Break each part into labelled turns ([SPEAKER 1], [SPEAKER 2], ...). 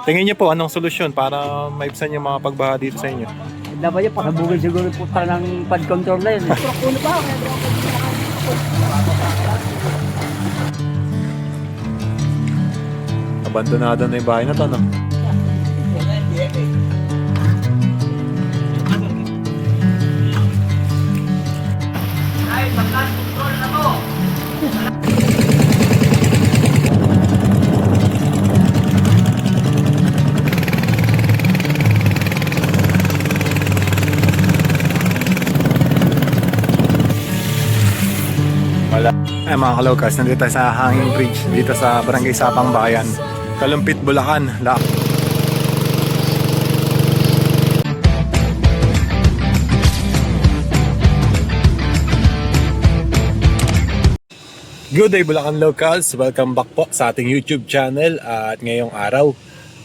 [SPEAKER 1] Tingin niyo po anong solusyon para maibsan yung mga pagbaha dito sa inyo?
[SPEAKER 2] Dapat yung pasabugin siguro po ng pad control na yun.
[SPEAKER 3] Uno pa,
[SPEAKER 1] Abandonado na yung bahay na to, no?
[SPEAKER 2] Ay, pagkat control na to.
[SPEAKER 1] Wala. Ay mga kalokas, nandito tayo sa Hanging Bridge dito sa Barangay Sapang Bayan, Kalumpit, Bulacan. Good day Bulacan Locals, welcome back po sa ating YouTube channel. At ngayong araw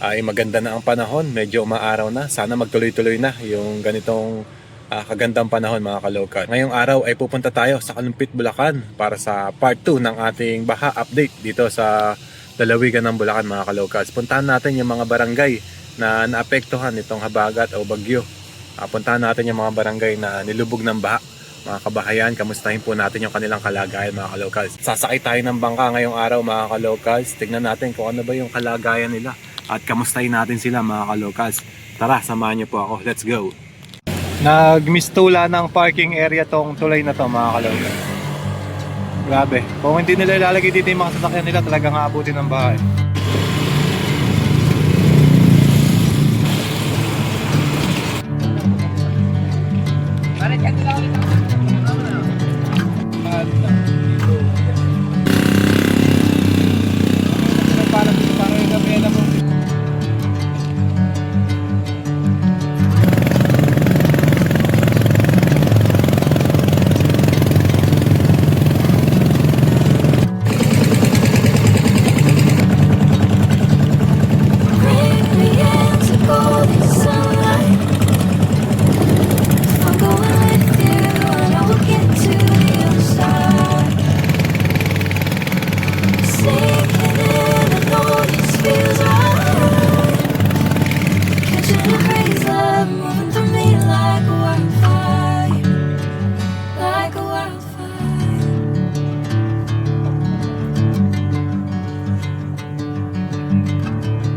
[SPEAKER 1] ay maganda na ang panahon, medyo umaaraw na. Sana magtuloy-tuloy na yung ganitong kagandang panahon mga kalokal. Ngayong araw ay pupunta tayo sa Kalumpit, Bulacan para sa part 2 ng ating baha update dito sa lalawigan ng Bulacan mga kalokals. Puntahan natin yung mga barangay na naapektuhan itong habagat o bagyo. Puntahan natin yung mga barangay na nilubog ng baha. Mga kabahayan, kamustahin po natin yung kanilang kalagayan mga kalokals. Sasakay tayo ng bangka ngayong araw mga kalokals. Tignan natin kung ano ba yung kalagayan nila at kamustahin natin sila mga kalokals. Tara, samahan niyo po ako. Let's go! Nagmistula ng parking area tong tulay na to mga kalokals. Grabe. Kung hindi nila ilalagay dito yung mga sasakyan nila, talagang aabutin ng bahay.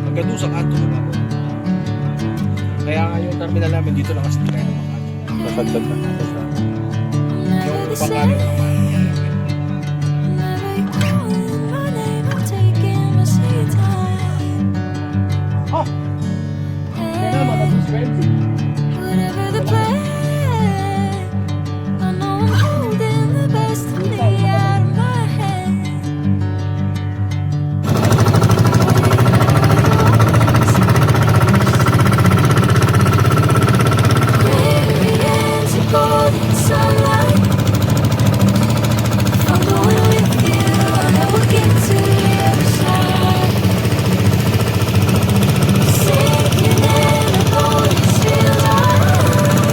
[SPEAKER 4] Hanggang sa kanto na ako. Kaya nga yung terminal namin dito lang kasi tayo ng mga
[SPEAKER 1] Nasagdag na.
[SPEAKER 4] yung pangkalit naman. Oh! Kaya naman, tapos 20.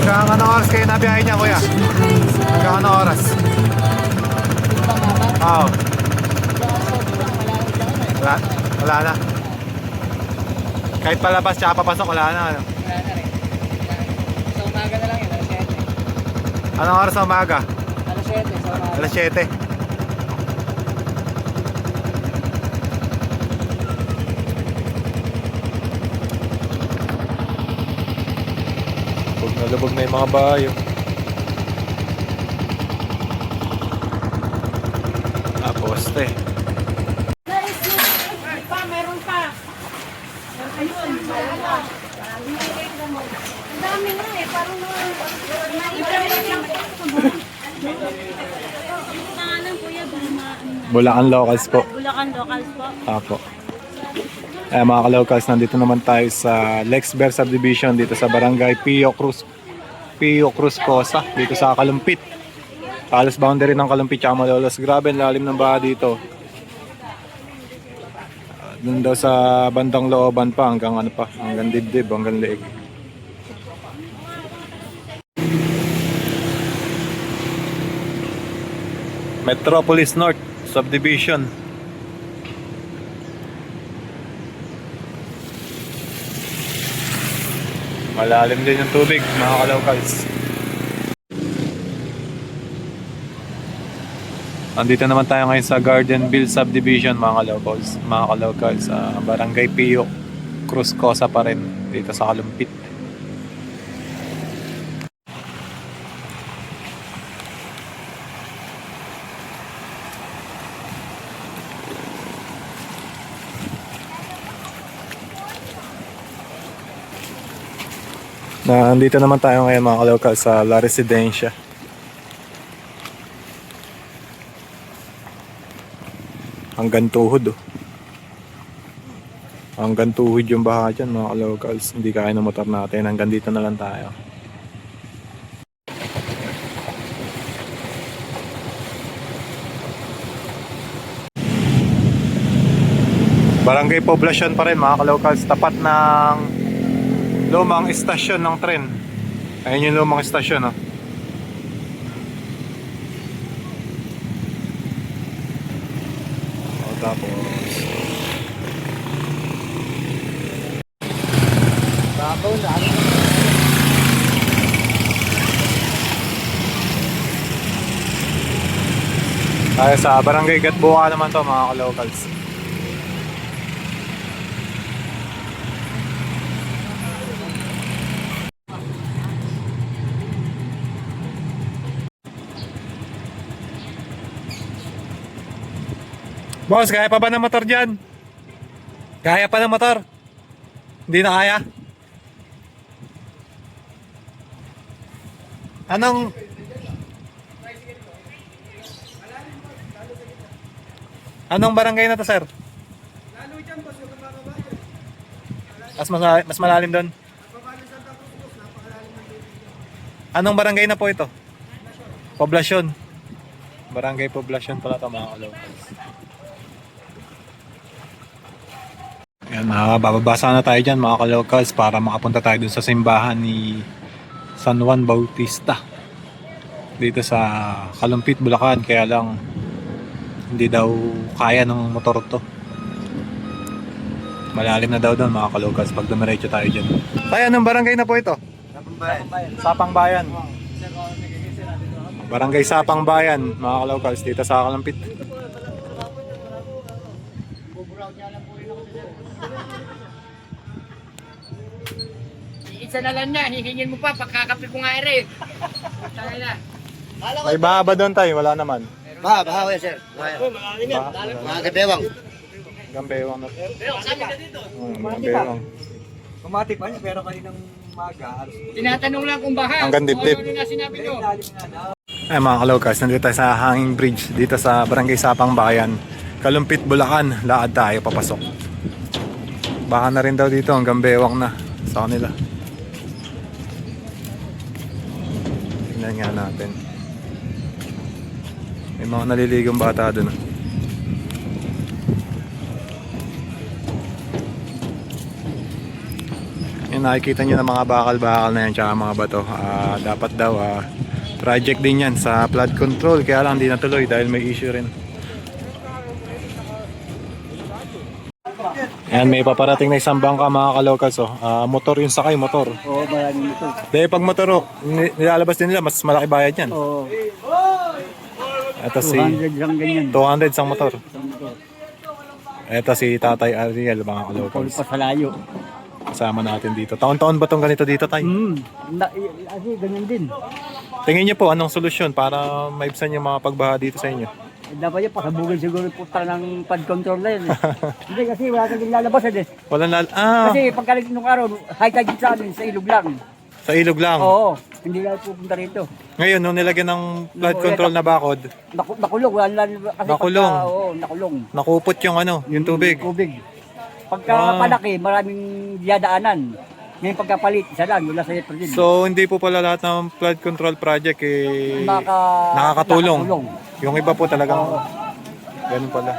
[SPEAKER 1] Hanggang anong oras kayo nabiyahin niya kuya? Hanggang anong oras? Oo. Wala na. Kahit palabas tsaka papasok, wala na. Ano?
[SPEAKER 2] Sa umaga na lang yun, alas 7.
[SPEAKER 1] Anong oras sa umaga?
[SPEAKER 2] Alas 7, sa umaga.
[SPEAKER 1] Alas 7. Lubog na yung mga bahay. Poste.
[SPEAKER 3] pa, meron pa. Ayun, meron pa. Ang dami nga eh, parang pangalan kuya,
[SPEAKER 1] Bulacan Locals po.
[SPEAKER 3] Bulacan Locals po.
[SPEAKER 1] Apo. Mga ka-locals, nandito naman tayo sa Lexber Subdivision dito sa Barangay Pio Cruz Cosa dito sa Kalumpit. Halos boundary ng Kalumpit at Malolos. Grabe, lalim ng baha dito. Doon daw sa bandang looban pa hanggang ano pa, hanggang dibdib, hanggang leeg. Metropolis North Subdivision. Malalim din yung tubig, mga kalocals. Andito naman tayo ngayon sa Gardenville Subdivision, mga kalocals. Barangay Pio, Cruz Cosa pa rin, dito sa Kalumpit. Nandito naman tayo ngayon, mga kalocals, sa La Residencia. Hanggang tuhod, oh. Hanggang tuhod yung baha dyan, mga kalocals. Hindi kaya ng motor natin. Hanggang dito na lang tayo. Barangay Poblacion pa rin, mga kalocals. Tapat ng lumang istasyon ng tren. Ayun yung lumang istasyon, oh. Tapos
[SPEAKER 2] Babaw na.
[SPEAKER 1] tayo sa Barangay Gatbuka naman to, mga kalocals. Boss, kaya pa ba ng motor dyan? Kaya pa ng motor? Hindi na kaya? Anong barangay na to, sir? Mas malalim doon. Anong barangay na po ito? Poblacion. Barangay Poblacion pala ito, mga kalocals. Yan, bababasa na tayo dyan, mga kalocals, para makapunta tayo dun sa simbahan ni San Juan Bautista dito sa Kalumpit, Bulacan. Kaya lang hindi daw kaya ng motor to. Malalim na daw doon, mga kalocals, pag dumiretso tayo dyan. Tayo, anong barangay na po ito? Sapang Bayan. Barangay Sapang Bayan, mga kalocals, dito sa Kalumpit.
[SPEAKER 2] Isa na lang na, hihingin mo pa, pagkakapi ko nga ere. Tanga na.
[SPEAKER 1] May baha ba doon tayo? Wala naman.
[SPEAKER 5] Bahaw yan, sir. Mga gabewang.
[SPEAKER 1] Gambewang na. Gambewang.
[SPEAKER 5] Kumati pa niya, pero kaninang maga.
[SPEAKER 2] Tinatanong lang kung baha.
[SPEAKER 1] Hanggang dibdib.
[SPEAKER 2] Kung ano na sinabi nyo.
[SPEAKER 1] Ay, mga kalocals, nandito tayo sa hanging bridge dito sa Barangay Sapang Bayan, Kalumpit, Bulacan. Laad tayo papasok. Baka na rin daw dito, hanggang bewang na sa kanila. Tingnan nga natin. May mga naliligong bata doon. Yan, nakikita nyo na mga bakal-bakal na yan, tsaka mga bato. Dapat daw project din yan sa flood control, kaya lang hindi natuloy dahil may issue rin. Ayan, may paparating na isang bangka, mga kalocals, oh. Motor yung sakay, motor.
[SPEAKER 5] Oo, maraming ito.
[SPEAKER 1] Dahil pag motor, oh, nilalabas din nila, mas malaki bayad yan.
[SPEAKER 5] Oo,
[SPEAKER 1] Ito si
[SPEAKER 5] 200 lang ganyan.
[SPEAKER 1] 200 sang motor. Ito si Tatay Ariel, mga
[SPEAKER 5] All
[SPEAKER 1] kalocals.
[SPEAKER 5] pa sa layo.
[SPEAKER 1] Kasama natin dito. Taon-taon ba itong ganito dito, Tay?
[SPEAKER 5] Kasi ganyan din.
[SPEAKER 1] Tingin niyo po, anong solusyon para maibsan yung mga pagbaha dito sa inyo?
[SPEAKER 5] Dapat yung pasabugin siguro po ng pad control na yun. Hindi kasi wala kang lalabasan eh.
[SPEAKER 1] Walang
[SPEAKER 5] Kasi pagkalit nung araw, high tide sa amin, sa ilog lang.
[SPEAKER 1] sa ilog lang.
[SPEAKER 5] Oo, hindi lang pupunta rito.
[SPEAKER 1] Ngayon, nung nilagyan ng flood control na bakod,
[SPEAKER 5] Nakulong, wala kasi
[SPEAKER 1] Nakulong.
[SPEAKER 5] Oo, nakulong.
[SPEAKER 1] nakupot yung yung tubig.
[SPEAKER 5] Tubig. Pagka palaki, maraming diyadaanan. Ngayon pagkapalit, isa lang, wala sa April.
[SPEAKER 1] So, hindi po pala lahat ng flood control project nakakatulong. Yung iba po talagang ganun pala.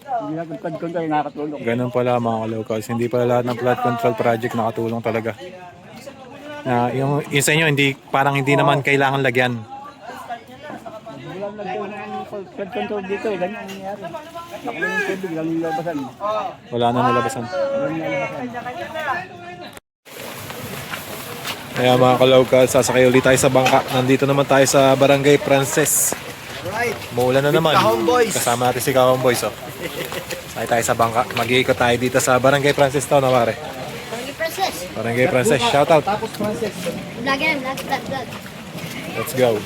[SPEAKER 5] Hindi lang flood control nakakatulong.
[SPEAKER 1] Ganun pala, mga kalocals. Hindi pala lahat ng flood control project nakatulong talaga. Yung sa inyo, parang hindi naman kailangan lagyan.
[SPEAKER 5] Walang nagtulong ng flood control dito, ganyan ang nangyari. Nakulong yung tubig, lang nilabasan.
[SPEAKER 1] Wala na nilabasan.
[SPEAKER 5] Walang nilabasan.
[SPEAKER 1] Kaya mga ka-local, sasakay ulit tayo sa bangka. Nandito naman tayo sa Barangay Frances.
[SPEAKER 4] Right.
[SPEAKER 1] Muulan na naman.
[SPEAKER 4] Kahon Boys.
[SPEAKER 1] Kasama natin si Kahon Boys. Oh. Sakay tayo sa bangka. Mag-iikot tayo dito sa Barangay Frances to na pare.
[SPEAKER 3] Barangay Princess.
[SPEAKER 1] Barangay Frances. Shout out.
[SPEAKER 4] Tapos Frances.
[SPEAKER 3] Vlog yan, vlog.
[SPEAKER 1] Let's go.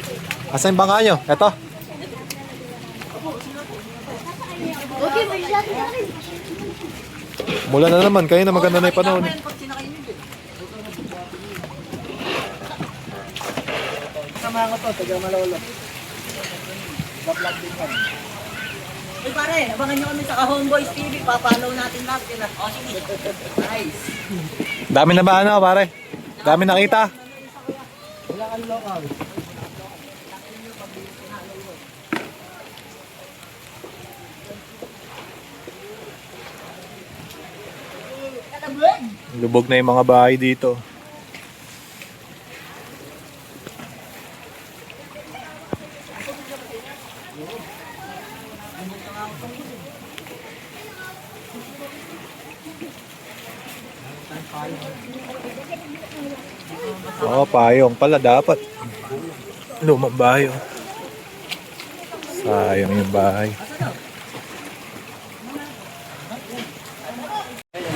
[SPEAKER 1] Asan yung bangka nyo? Eto.
[SPEAKER 3] Okay, may shot na rin.
[SPEAKER 1] Mula na naman. Kayo na maganda na yung panahon.
[SPEAKER 4] Kasama ko to, taga Malolo.
[SPEAKER 5] Uy pare, abangan nyo kami sa Homeboys TV. Papalaw natin lahat sila. O sige. Nice.
[SPEAKER 1] Dami na ba ano pare? Dami nakita.
[SPEAKER 4] Wala kang local.
[SPEAKER 1] Lubog na yung mga bahay dito. Oo, payong pala dapat. Lumang bahay. Oh. Sayang yung bahay.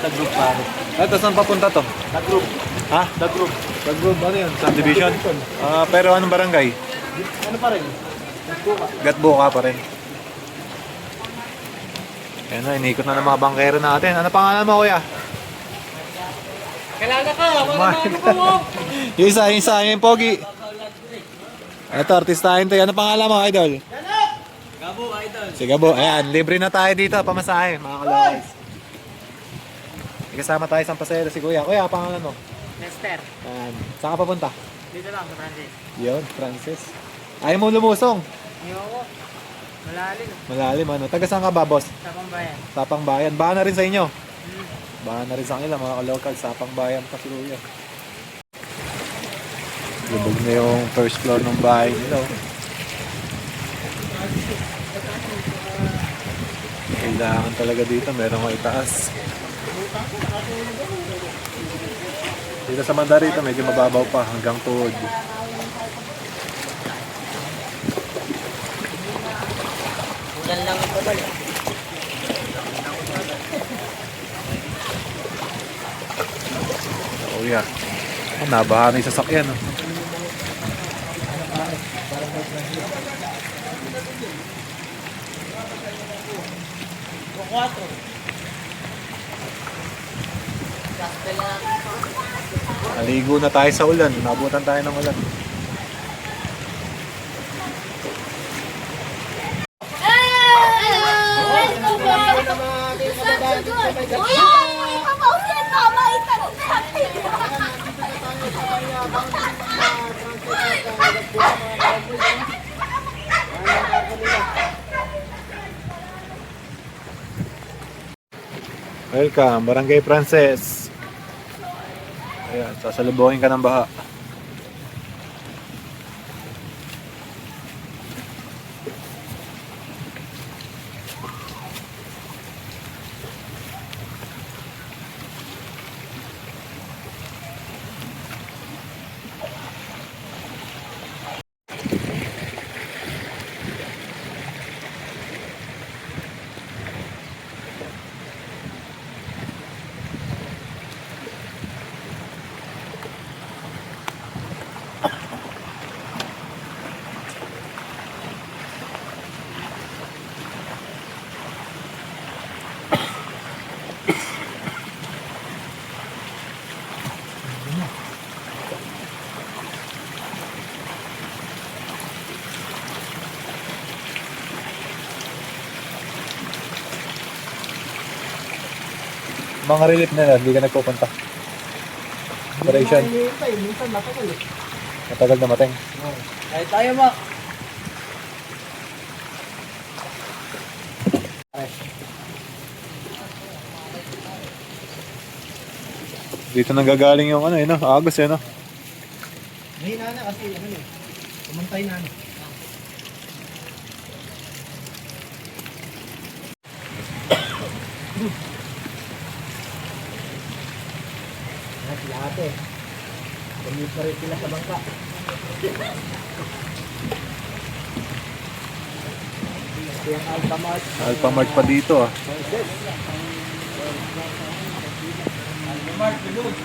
[SPEAKER 4] Dagroup pare.
[SPEAKER 1] Ito, saan papunta to?
[SPEAKER 4] Dagroup.
[SPEAKER 1] Ha?
[SPEAKER 4] Dagroup.
[SPEAKER 1] Dagroup, ano yun? Subdivision? Pero anong barangay?
[SPEAKER 4] Ano pa rin? Nagbuka.
[SPEAKER 1] Gatbuka pa rin. Ayan na, inikot na ng mga bangkero natin. Ano pangalan mo, kuya?
[SPEAKER 2] Kailangan ka, ako mo.
[SPEAKER 1] Yung isa, yung pogi. Ito, artistahin to. Ano pangalan mo, idol?
[SPEAKER 5] Gabo, idol.
[SPEAKER 1] Si Gabo. Ayan, libre na tayo dito. Pamasahe, mga kalokals. Ikasama tayo sa pasero si kuya. Kuya, pangalan mo?
[SPEAKER 2] Lester,
[SPEAKER 1] Ayan. Saan ka papunta?
[SPEAKER 2] dito lang sa Francis.
[SPEAKER 1] Yun, Francis. Ayaw mo lumusong.
[SPEAKER 2] Ayoko. Malalim.
[SPEAKER 1] Malalim, ano? Taga saan ka ba, boss?
[SPEAKER 2] Sa pambayan.
[SPEAKER 1] Sapang Bayan. Bahan na rin sa inyo. Bahan na rin sa kanila, mga kalokal. Sapang Bayan pa si kuya. Lubog na yung first floor ng bahay nila. Oh. Kailangan talaga dito, merong maitaas. Dito sa Mandarita, medyo mababaw pa hanggang tuhod.
[SPEAKER 5] Ulan lang ito balik.
[SPEAKER 1] Oh yeah. Oh, nabaha na yung sasakyan. Oh. Naligo na tayo sa ulan. Nabutan tayo ng ulan.
[SPEAKER 3] Kuya, ipapausin mo, maitanong natin.
[SPEAKER 1] Welcome, Barangay Frances. Ayan, sasalubungin ka ng baha. Mga relief na hindi ka nagpupunta. Operation.
[SPEAKER 4] Minsan matagal eh.
[SPEAKER 1] Matagal na mateng.
[SPEAKER 5] Kahit tayo mo.
[SPEAKER 1] Dito nanggagaling yung ano, no? Agos no?
[SPEAKER 4] Mahina na kasi ano eh. Kumantay na.
[SPEAKER 5] Commute pa rin sila sa bangka. Ito yung Alphamart.
[SPEAKER 1] Alphamart pa dito ah.
[SPEAKER 5] Alphamart, bilog.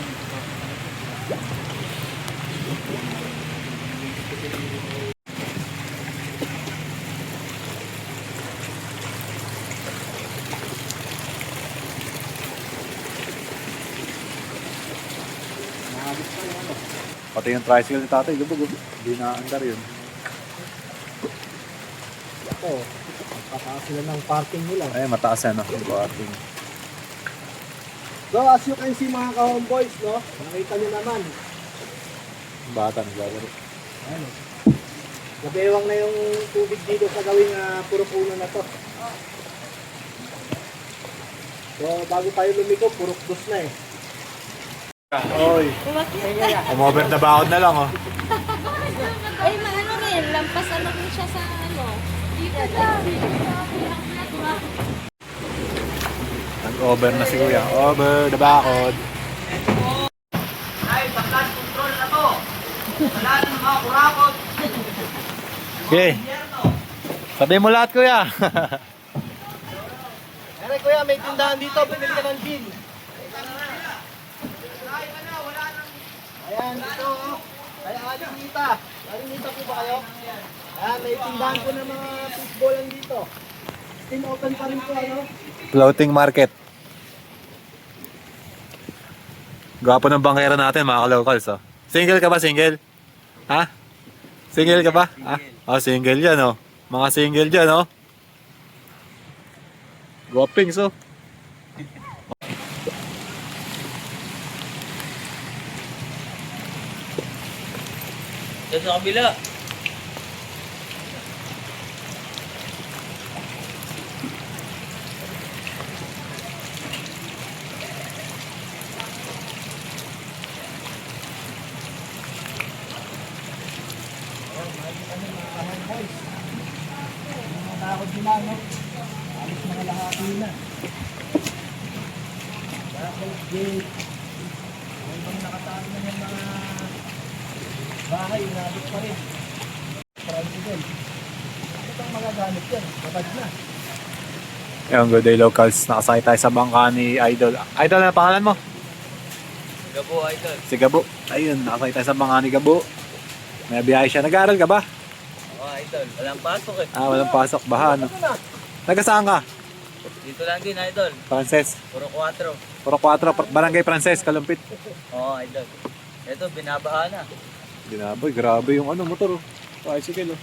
[SPEAKER 1] Pati yung tricycle ni tatay, gabog. Hindi na-andar yun.
[SPEAKER 5] Ako, pataas sila ng parking nila.
[SPEAKER 1] Ay, mataas yan ah. Parking.
[SPEAKER 5] So, as you can see mga ka-homeboys, no? Nakita nyo naman.
[SPEAKER 1] Bata naglalaro.
[SPEAKER 5] Ano? Nabewang na yung tubig dito sa gawing puro puno na to. So, bago tayo lumiko, puro dos na eh.
[SPEAKER 1] Oy, umover na bakod na lang oh.
[SPEAKER 3] Ay, maano rin. Lampas ano rin siya sa ano. Dito lang.
[SPEAKER 1] Nag-over na si Kuya. Over the bakod.
[SPEAKER 5] Ay, flood control na to. Wala na mga kurakot.
[SPEAKER 1] Okay. Sabihin mo lahat Kuya.
[SPEAKER 5] Ere kuya, may tindahan dito. Pumili ka ng gin. Ayan, dito. Kaya Aling Nita. Aling Nita po ba kayo? Ayan, may tindahan ko ng mga fishballan dito. Still open pa rin po, ano?
[SPEAKER 1] Floating market. Gwapo ng bangkera natin mga ka-locals oh. Single ka ba? Single? Ha? Single ka ba? Ha? Oh, single yan oh. Mga single dyan oh. Gwapings oh.
[SPEAKER 5] Diyan sa kabila. Takot sila, no? Alis mga lahati na. Bakit, Jake? May mga nakatago na yung mga bahay, inabot pa rin. Tricycle. Ito ang magagamit yan. Matag na.
[SPEAKER 1] Yung good day locals. Nakasakay tayo sa bangka ni Idol. Idol, ano pangalan mo?
[SPEAKER 5] Gabo, idol.
[SPEAKER 1] Si Gabo. Ayun, nakasakay tayo sa bangka ni Gabo. May biyahe siya. Nag-aaral ka ba?
[SPEAKER 5] Oo, idol. Walang pasok eh.
[SPEAKER 1] Ah, walang pasok. Baha, no? Taga saan ka?
[SPEAKER 5] Dito lang din, idol.
[SPEAKER 1] Frances.
[SPEAKER 5] Puro 4.
[SPEAKER 1] Puro 4. Barangay Frances, Kalumpit.
[SPEAKER 5] Oo, idol. Ito, binabaha na.
[SPEAKER 1] Ginaboy, grabe yung ano, motor oh. Tricycle oh.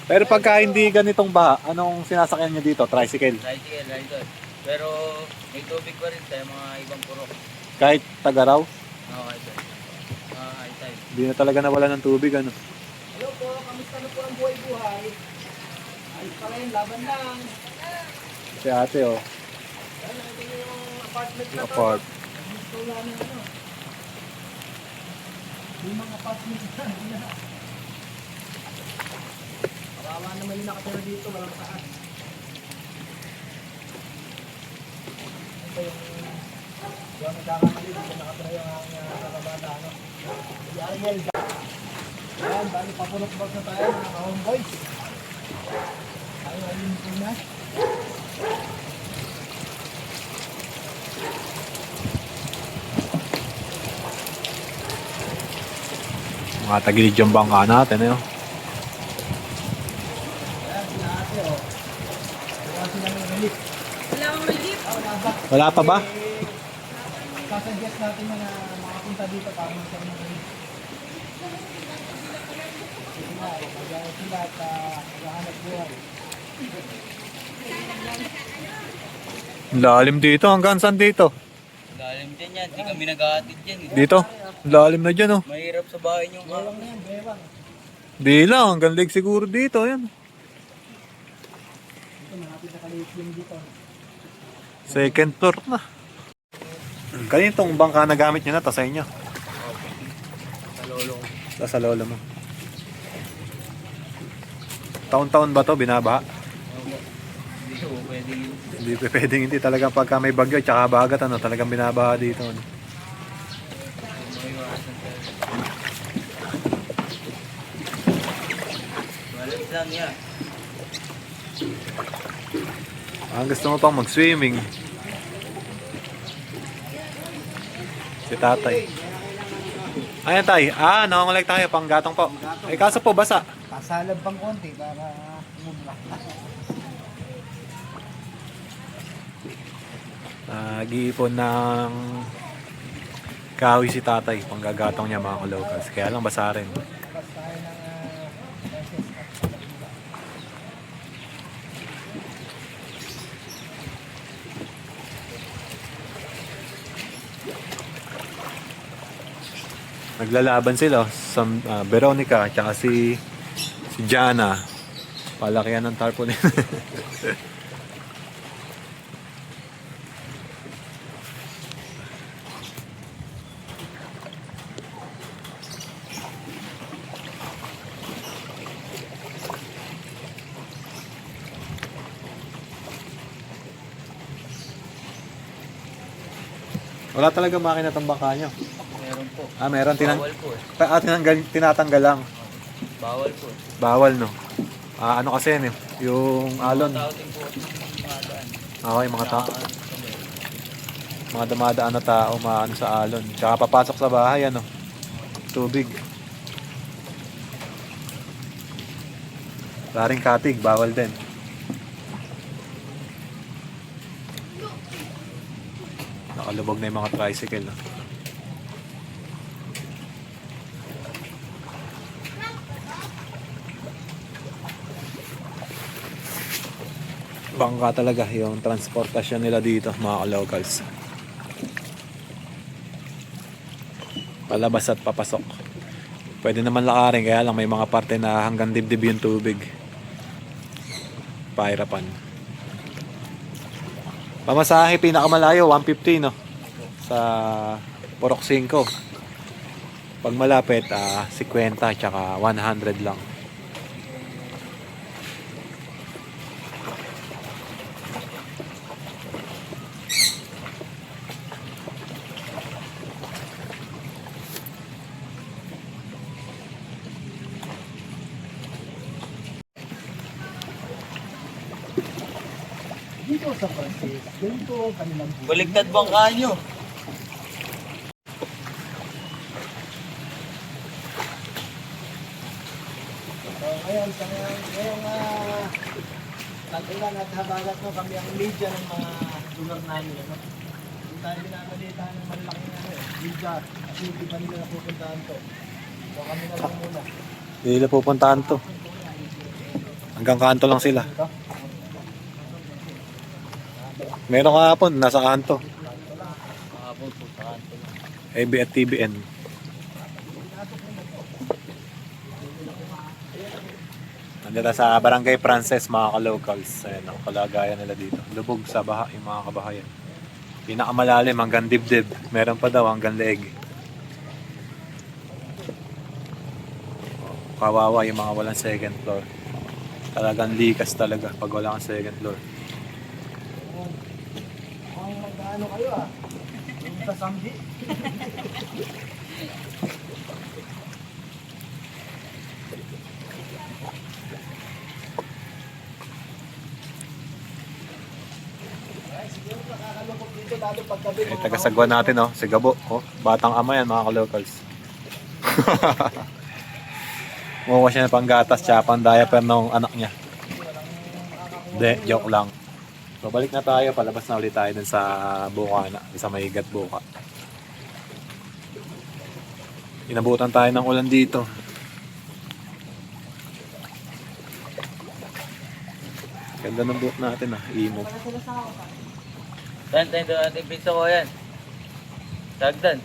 [SPEAKER 1] Pero pagka hindi ganitong baha, anong sinasakyan niyo dito? Tricycle?
[SPEAKER 5] Tricycle, idol. Pero may tubig pa rin sa mga ibang puro.
[SPEAKER 1] Kahit tagaraw?
[SPEAKER 5] Oo, idol. Idol.
[SPEAKER 1] Hindi na talaga nawala ng tubig ano.
[SPEAKER 5] Hello po, kamusta na po ang buhay-buhay? Ayos pa rin, laban lang.
[SPEAKER 1] Si ate oh.
[SPEAKER 5] Ayan, ito yung apartment na to.
[SPEAKER 1] Apart.
[SPEAKER 5] Gusto namin ano. Yung mga apartment na. Kawawa naman yung nakatira dito, walang saan. Ito yung nagkakamali dito, nakatira yung kakabata, ano. Si Ariel. Ayan, bali papulok-bulok na tayo, mga ka-homeboys. Tayo ayun po na.
[SPEAKER 1] Mga tagilid yung bangka natin eh. Oh.
[SPEAKER 5] Ayan, sila ate, oh. Wala sila ng relief.
[SPEAKER 3] Wala akong relief.
[SPEAKER 1] Wala pa ba?
[SPEAKER 5] Sasuggest natin na makapunta dito para magkaroon ng relief. Kasi nga, mag-aayos sila at maghahanap buhay.
[SPEAKER 1] Lalim dito, hanggang saan dito?
[SPEAKER 5] Lalim din yan, di kami nag-aatid yan.
[SPEAKER 1] Dito? Lalim na dyan oh.
[SPEAKER 5] Mahirap sa bahay nyo. Bewang na yan, bewang.
[SPEAKER 1] Di lang, hanggang leg siguro dito. Ayan.
[SPEAKER 5] Ito, malapit na kaliit yung dito.
[SPEAKER 1] Second floor na. Kanitong bangka na gamit nyo na, ta sa inyo.
[SPEAKER 5] Sa lolo.
[SPEAKER 1] Sa lolo mo. Taon-taon ba to binabaha?
[SPEAKER 5] Hindi ko pwede.
[SPEAKER 1] Hindi pwedeng hindi talagang pagka may bagyo tsaka bagat ano, talagang binabaha dito. Ano.
[SPEAKER 2] Walang lang yan.
[SPEAKER 1] Ang gusto mo pang mag-swimming. Si tatay. Ayan tay. Nangangalek tayo pang gatong po. Eh kaso po basa.
[SPEAKER 5] Pasalab pang konti para umubra.
[SPEAKER 1] Nag-iipon ng kahoy si tatay. Panggagatong niya mga kalocals. Kaya lang basa rin.
[SPEAKER 5] Tapos tayo ng
[SPEAKER 1] Naglalaban sila. Veronica at si Jana. Palakihan ng tarpaulin. Wala talaga makina itong bangka nyo.
[SPEAKER 2] Meron po.
[SPEAKER 1] Meron.
[SPEAKER 2] Bawal po eh.
[SPEAKER 1] Tinatanggal lang.
[SPEAKER 2] Bawal po.
[SPEAKER 1] Bawal, no? Ano kasi yun eh. Yung alon.
[SPEAKER 2] Tao din po. Madaan.
[SPEAKER 1] Okay, mga dumadaan na tao, maano sa alon. Tsaka papasok sa bahay, ano? Tubig. Laring katig, bawal din. Nakalubog na yung mga tricycle, no? Bangka talaga yung transportasyon nila dito, mga locals. Palabas at papasok. Pwede naman lakarin, kaya lang may mga parte na hanggang dibdib yung tubig. Pahirapan. Pamasahe pinakamalayo 150, no? Sa Purok 5. Pag malapit 50 tsaka 100 lang.
[SPEAKER 5] dito sa Francis. Ganito ang kanilang buhay.
[SPEAKER 2] Baligtad bangka nyo.
[SPEAKER 5] So, ngayon, ngayong tag-ulan at habagat no, kami ang media ng mga lugar namin. Ano? Hindi tayo binabalitahan ng malaking media kasi hindi pa nila napupuntahan to. So kami na lang muna.
[SPEAKER 1] Hindi nila pupuntahan to. Hanggang kanto lang sila. Meron kahapon, nasa kanto.
[SPEAKER 2] Makapon po sa kanto lang.
[SPEAKER 1] AB at TBN. Nandito sa Barangay Frances, mga ka-locals. Ayan ang kalagayan nila dito. Lubog sa baha yung mga kabahayan. Pinakamalalim hanggang dibdib. Meron pa daw hanggang leeg. Kawawa yung mga walang second floor. Talagang likas talaga pag wala kang second floor.
[SPEAKER 5] Ang nag-ano kayo yung sa Sambi. Siguro nakakalungkot dito lalo paggabi.
[SPEAKER 1] Tagasagwa natin, oh, si Gabo. Oh, batang ama yan, mga ka-locals. Mukha siya ng panggatas tsaka pang diaper ng anak niya. De, joke lang. So balik na tayo, palabas na ulit tayo dun sa Bukana, sa Mahigat Buka. Inabutan tayo ng ulan dito. Ganda ng boat natin, imo.
[SPEAKER 2] Tayo natin pinto ko yan. Sagdan.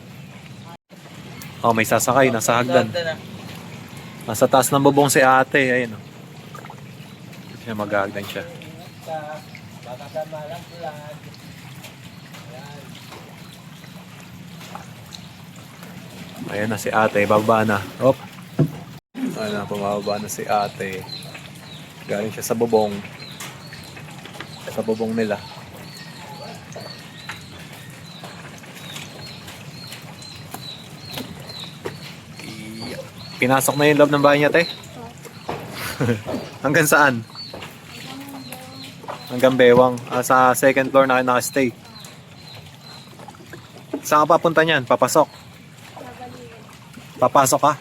[SPEAKER 1] Oh, may sasakay, nasa hagdan.
[SPEAKER 2] Sagdan ah.
[SPEAKER 1] Nasa taas ng bubong si ate, ayun, oh. Siya maghahagdan siya.
[SPEAKER 5] Baka sa malang ulan.
[SPEAKER 1] Ayan na si ate, bababa na. Op. Ayan na, pumababa na si ate. Galing siya sa bubong. sa bubong nila. Pinasok na yung loob ng bahay niya, te? Hanggang saan? Hanggang bewang. Sa second floor na kayo nakastay. Saan ka papunta niyan? Papasok? Papasok ka?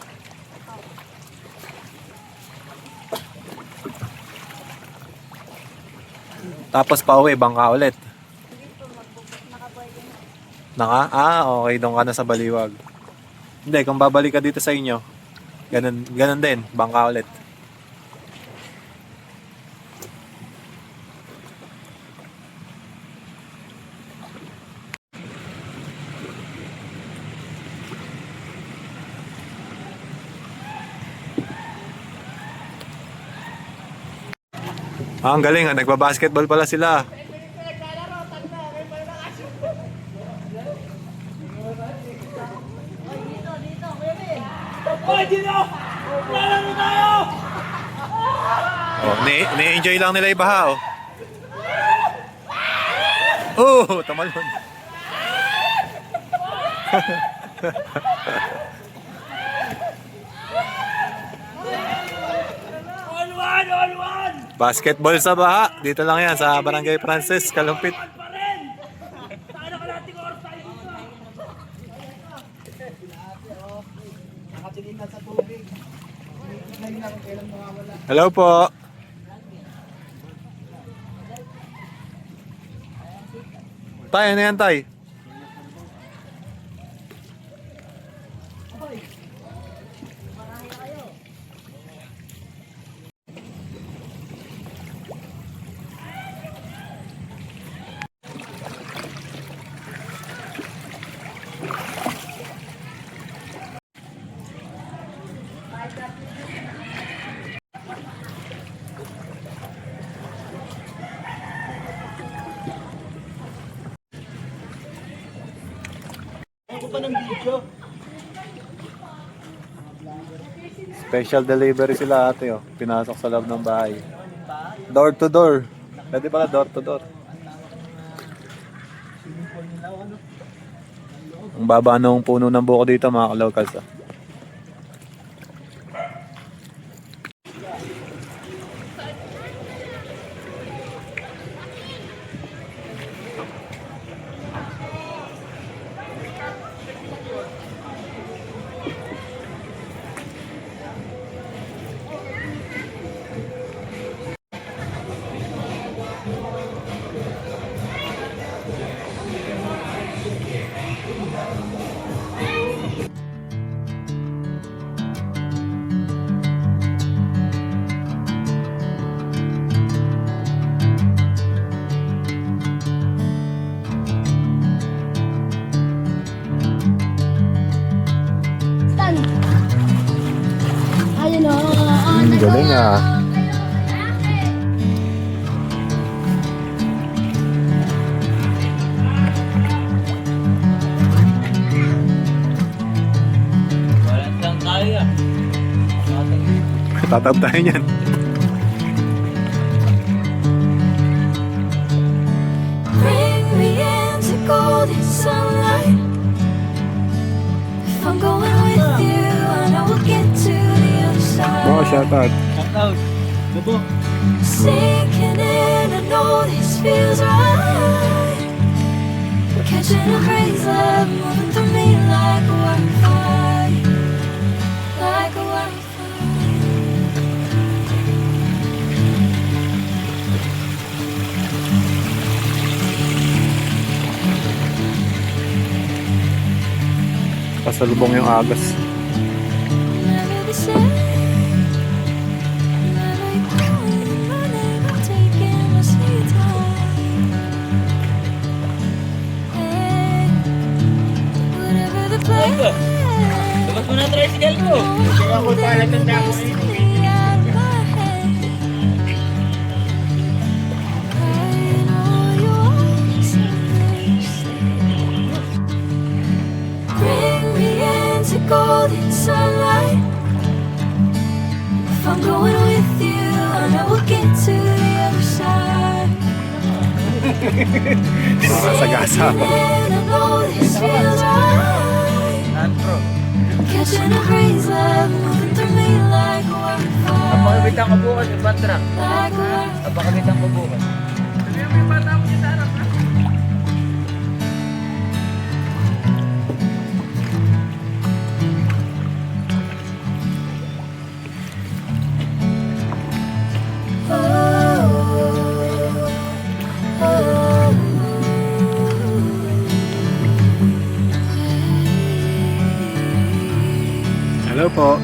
[SPEAKER 1] Tapos pauwi, bangka ulit. Okay, doon ka na sa Baliwag. Hindi, kung babalik ka dito sa inyo, ganun din, bangka ulit. Ang galing, nagbabasketball pala sila. Oh, ni-enjoy lang nila ibaha, oh. Oh, tamalon. Basketball sa baha. Dito lang yan sa Barangay Francis, Kalumpit.
[SPEAKER 5] Nakatilitan sa tubig. Ngayon lang, kailan mawawala.
[SPEAKER 1] Hello po. Tay, ano yan, tay?
[SPEAKER 5] Ako pa ng video.
[SPEAKER 1] Special delivery sila ate, oh. Pinasok sa loob ng bahay. Door to door. Pwede pala door to door. Ang baba ng puno ng buko dito, mga ka-locals, ah.
[SPEAKER 3] Ayun o.
[SPEAKER 1] Galing, ah. Tatab tayo niyan.
[SPEAKER 6] Bring me into golden sunlight. If I'm going with you, I know we'll get to the other side.
[SPEAKER 1] Oh, shout out.
[SPEAKER 6] Sinking in, I know this feels right. Catching a breeze, love moving through me like a wildfire, like a wildfire.
[SPEAKER 1] Pasalubong yung agas.
[SPEAKER 6] Never the same. Never calling my name, I'm taking my sweet time. Hey, whatever the plan.
[SPEAKER 2] Labas mo na tricycle ko. Kaya ako pala tanda ko ngayon.
[SPEAKER 6] Golden sunlight. If I'm going with you, I know we'll get to the other side.
[SPEAKER 1] Makasagasa.
[SPEAKER 6] And I know this feels right.
[SPEAKER 2] Antro.
[SPEAKER 6] Catching a breeze, love moving through me like a wildfire.
[SPEAKER 2] Napakabitan ko bukas yung batra.
[SPEAKER 6] Like a wildfire.
[SPEAKER 2] Napakabitan ko bukas. Sabi mo yung bata mo sa harap na.
[SPEAKER 1] Hello po.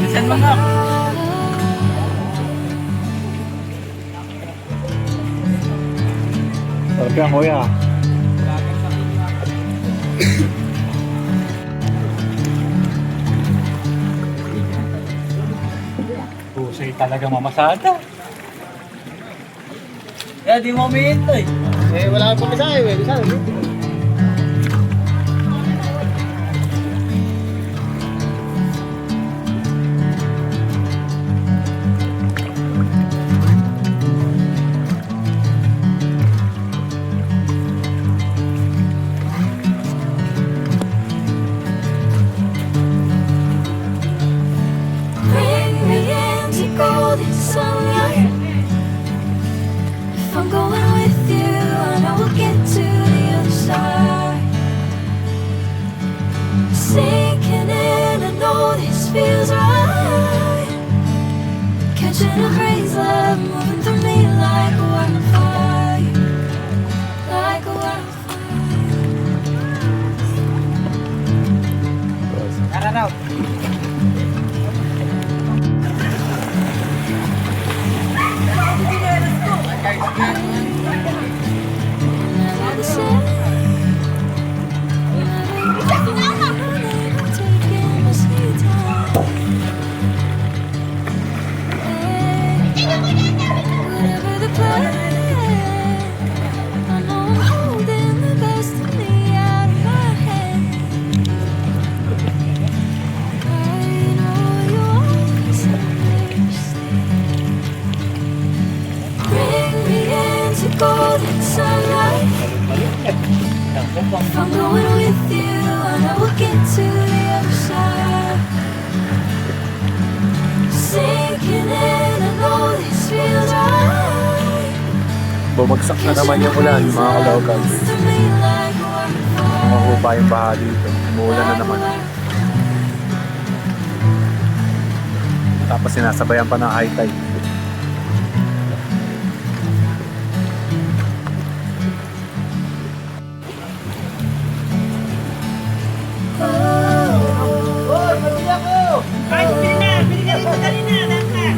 [SPEAKER 2] Bisan mga.
[SPEAKER 1] Sarap yan, kuya.
[SPEAKER 2] Pusay talaga mamasada. Kaya di mo umiintay.
[SPEAKER 5] Eh, wala kang pamisahe, eh. Bisa,
[SPEAKER 6] Bring me into golden sunlight. If I'm going with you, I know we'll get to the other side. Sinking in, I know this feels right. Catching a breeze, love moving through me like a wildfire. Like a wildfire.
[SPEAKER 2] Tara raw.
[SPEAKER 6] Never the same. Taking my sweet time. Whatever the plan, I know I'm holding the best of me out of my hand. I know you always understand. Bring me into golden sunlight. If I'm going with you, I know we'll get to the other side. Sinking in, I know this feels right.
[SPEAKER 1] Bumagsak na naman yung ulan, mga kalawkan.
[SPEAKER 6] To me like a wildfire.
[SPEAKER 1] Mahupa yung baha dito. Umuulan na naman. Tapos sinasabayan pa ng high tide.
[SPEAKER 3] Kahit bili na, bili ka rin, dali na, dali na.